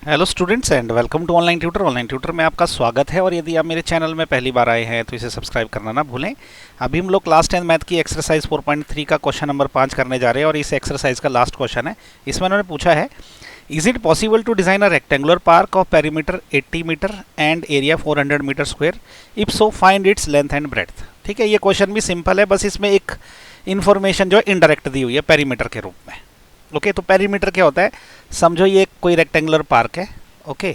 Hello students and welcome to online tutor. Online tutor में आपका स्वागत है और यदि आप मेरे चैनल में पहली बार आए हैं तो इसे सब्सक्राइब करना ना भूलें। अभी हम लोग क्लास 10 मैथ की एक्सरसाइज 4.3 का क्वेश्चन नंबर 5 करने जा रहे हैं और इस एक्सरसाइज का लास्ट क्वेश्चन है। इसमें उन्होंने पूछा है, is it possible to design a rectangular park of perimeter 80 metre and area 400 metre square, if so find its length and breadth. ठीक है, ये क्वेश्चन भी सिंपल है, बस इसमें एक इन्फॉर्मेशन जो है इनडायरेक्ट दी हुई है पेरीमीटर के रूप में। ओके, तो पेरीमीटर क्या होता है, समझो ये कोई रेक्टेंगुलर पार्क है। ओके,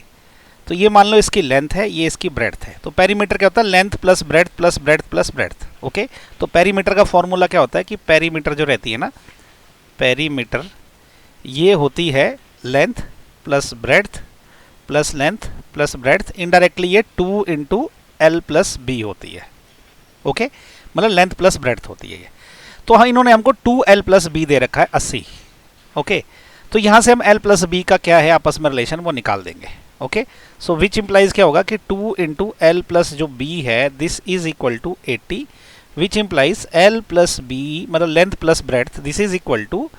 तो ये मान लो इसकी लेंथ है, ये इसकी ब्रेड्थ है। तो पेरीमीटर क्या होता है, length plus breadth plus breadth plus breadth. Okay, तो पेरीमीटर का फॉर्मूला क्या होता है कि पेरीमीटर जो रहती है ना, पेरीमीटर ये होती है length plus breadth plus length plus breadth. Indirectly ये 2 इंटू एल प्लस बी होती है। ओके, मतलब लेंथ प्लस ब्रेड्थ होती है ये। तो हाँ, इन्होंने हमको 2l प्लस बी दे रखा है 80। ओके, तो यहाँ से हम l प्लस बी का क्या है आपस में रिलेशन वो निकाल देंगे। ओके, सो विच इंप्लाइज क्या होगा कि 2 इंटू एल प्लस जो b है this is equal to 80, which implies l plus B मतलब length plus breadth this is equal to,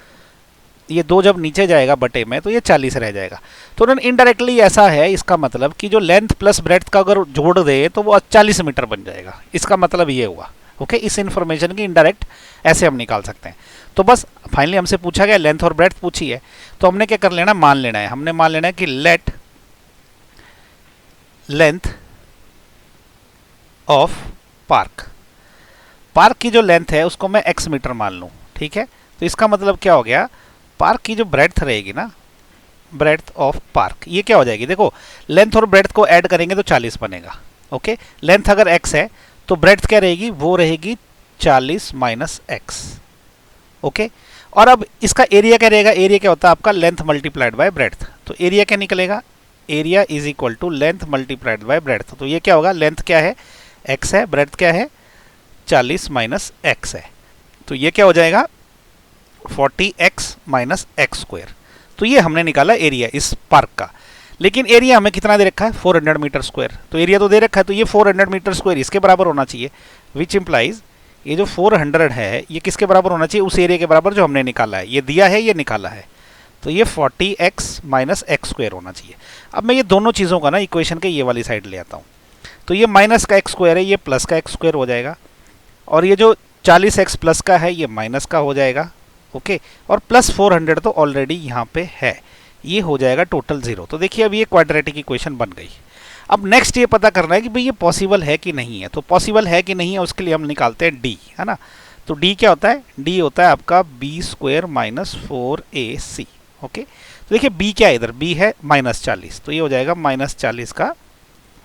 ये दो जब नीचे जाएगा बटे में तो ये 40 रह जाएगा। तो उन्होंने इनडायरेक्टली ऐसा है, इसका मतलब कि जो लेंथ प्लस ब्रेड्थ का अगर जोड़ दे तो वो 40 मीटर बन जाएगा। इसका मतलब ये हुआ। ओके, इस इन्फॉर्मेशन की इनडायरेक्ट ऐसे हम निकाल सकते हैं। तो बस फाइनली हमसे पूछा गया, लेंथ और ब्रेड्थ पूछी है, तो हमने क्या कर लेना, मान लेना है। हमने मान लेना है कि late length of park, park की जो लेंथ है उसको मैं x मीटर मान लूं। ठीक है, तो इसका मतलब क्या हो गया, पार्क की जो ब्रेड्थ रहेगी ना, ब्रेड्थ ऑफ पार्क, ये क्या हो जाएगी, देखो लेंथ और ब्रेड्थ को ऐड करेंगे तो 40 बनेगा। ओके, लेंथ अगर x है तो ब्रेड्थ क्या रहेगी, वो रहेगी 40 माइनस एक्स। ओके, और अब इसका एरिया क्या रहेगा, एरिया क्या होता है आपका लेंथ मल्टीप्लाइड बाय ब्रेड्थ। तो एरिया क्या निकलेगा, area is equal to length multiplied by breadth. तो ये क्या होगा, लेंथ क्या है x है, ब्रेड्थ क्या है 40 माइनस एक्स है। तो ये क्या हो जाएगा 40x माइनस एक्स स्क्वायर। तो ये हमने निकाला एरिया इस पार्क का। लेकिन एरिया हमें कितना दे रखा है, 400 मीटर स्क्वायर। तो एरिया तो दे रखा है, तो ये 400 मीटर स्क्वायर इसके बराबर होना चाहिए, विच इंप्लाइज ये जो 400 है ये किसके बराबर होना चाहिए, उस एरिया के बराबर जो हमने निकाला है। ये दिया है, ये निकाला है, तो ये 40x माइनस एक्स स्क्वायर होना चाहिए। अब मैं ये दोनों चीज़ों का ना इक्वेशन के ये वाली साइड ले आता हूँ। तो ये माइनस का एक्स स्क्वायर है, ये प्लस का एक्स स्क्वायर हो जाएगा, और ये जो 40x प्लस का है ये माइनस का हो जाएगा। ओके, और प्लस 400 तो ऑलरेडी यहाँ पे है, ये हो जाएगा टोटल 0। तो देखिए अब ये क्वाड्रेटिक इक्वेशन बन गई। अब नेक्स्ट ये पता करना है कि भाई ये पॉसिबल है कि नहीं है। तो पॉसिबल है कि नहीं है उसके लिए हम निकालते हैं d, है ना। तो d क्या होता है, d होता है आपका b square minus 4ac। Okay, तो देखिए b क्या है, इधर b है माइनस 40, तो ये हो जाएगा माइनस 40 का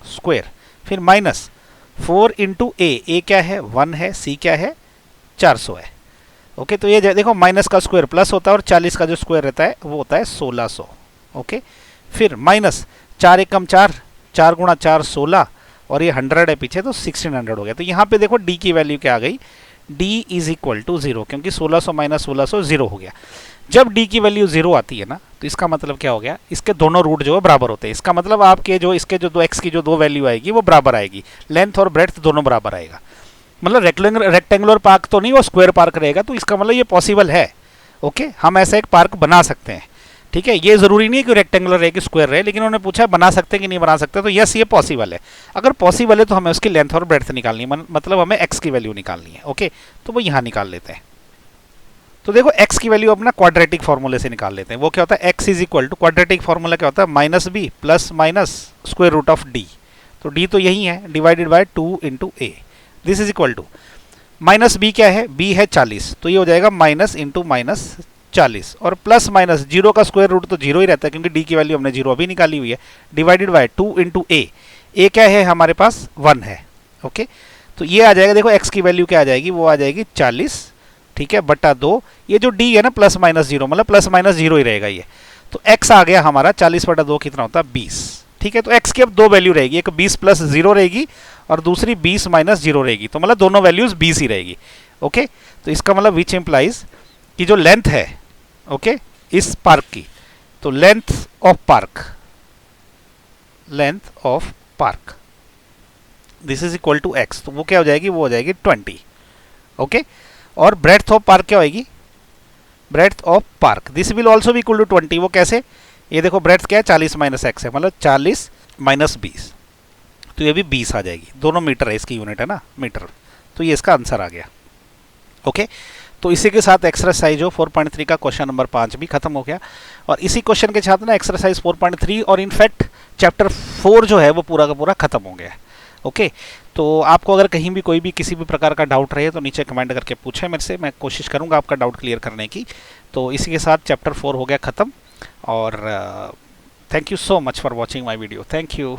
स्क्वायर, फिर माइनस 4 इंटू a क्या है 1 है, c क्या है 400 है। ओके, तो ये देखो माइनस का स्क्वायर प्लस होता है और 40 का जो स्क्वायर रहता है वो होता है 1600। ओके, फिर माइनस 4 एकम 4, 4 गुणा 4 16, और ये 100 है पीछे तो 1600 हो गया। तो यहाँ पे देखो d की वैल्यू क्या आ गई, d इज इक्वल टू 0, क्योंकि 1600 माइनस 1600 0 हो गया। जब d की वैल्यू 0 आती है ना, तो इसका मतलब क्या हो गया, इसके दोनों रूट जो है बराबर होते हैं। इसका मतलब आपके जो इसके जो दो x की जो दो वैल्यू आएगी वो बराबर आएगी, लेंथ और ब्रेड्थ दोनों बराबर आएगा। मतलब रेक्टेंगुलर पार्क तो नहीं, वो स्क्वायर पार्क रहेगा। तो इसका मतलब ये पॉसिबल है। ओके, हम ऐसा एक पार्क बना सकते हैं। ठीक है, ये जरूरी नहीं है कि रेक्टेंगुलर रहे कि स्क्वायर रहे, लेकिन उन्होंने पूछा बना सकते हैं कि नहीं बना सकते। तो यस, ये पॉसिबल है। अगर पॉसिबल है तो हमें उसकी लेंथ और ब्रेड्थ निकालनी है, मतलब हमें x की वैल्यू निकालनी है। ओके, तो वो यहाँ निकाल लेते हैं। तो देखो x की वैल्यू अपना क्वाड्रेटिक फॉर्मूले से निकाल लेते हैं। वो क्या होता है, x is equal to quadratic formula क्या होता है, minus B plus minus square root of D. तो d तो यही है, divided by 2 into A, this is equal to minus B क्या है, b है 40, तो ये हो जाएगा माइनस इंटू माइनस 40, और प्लस माइनस 0 का स्क्वायर रूट तो 0 ही रहता है, क्योंकि d की वैल्यू हमने 0 अभी निकाली हुई है, डिवाइडेड बाय 2 इंटू ए क्या है हमारे पास 1 है। ओके, तो ये आ जाएगा, देखो x की वैल्यू क्या आ जाएगी, वो आ जाएगी 40, ठीक है, बटा 2। ये जो d है ना प्लस माइनस 0, मतलब प्लस माइनस 0 ही रहेगा ये। तो x आ गया हमारा 40 बटा 2 कितना होता है 20। ठीक है, तो x की अब दो वैल्यू रहेगी, एक 20 प्लस 0 रहेगी और दूसरी 20 माइनस 0 रहेगी, तो मतलब दोनों वैल्यूज 20 ही रहेगी। ओके, तो इसका मतलब विच इंप्लाइज कि जो लेंथ है ओके इस पार्क की, तो length of park this is equal to x, तो वो क्या हो जाएगी, वो हो जाएगी 20। ओके, और ब्रेड्थ ऑफ पार्क क्या होगी, breadth of park this will also भी इक्वल टू 20। वो कैसे, ये देखो ब्रेड्थ क्या है, 40 माइनस एक्स है, मतलब 40 माइनस 20, तो ये भी 20 आ जाएगी। दोनों मीटर है, इसकी यूनिट है ना मीटर, तो ये इसका आंसर आ गया। ओके, तो इसी के साथ एक्सरसाइज हो 4.3 का क्वेश्चन नंबर 5 भी खत्म हो गया। और इसी क्वेश्चन के साथ ना एक्सरसाइज 4.3 और इनफैक्ट चैप्टर 4 जो है वो पूरा का पूरा खत्म हो गया है। ओके, तो आपको अगर कहीं भी कोई भी किसी भी प्रकार का डाउट रहे तो नीचे कमेंट करके पूछें मेरे से, मैं कोशिश करूंगा आपका डाउट क्लियर करने की। तो इसी के साथ चैप्टर 4 हो गया खत्म। और thank you so much for watching my video. Thank you.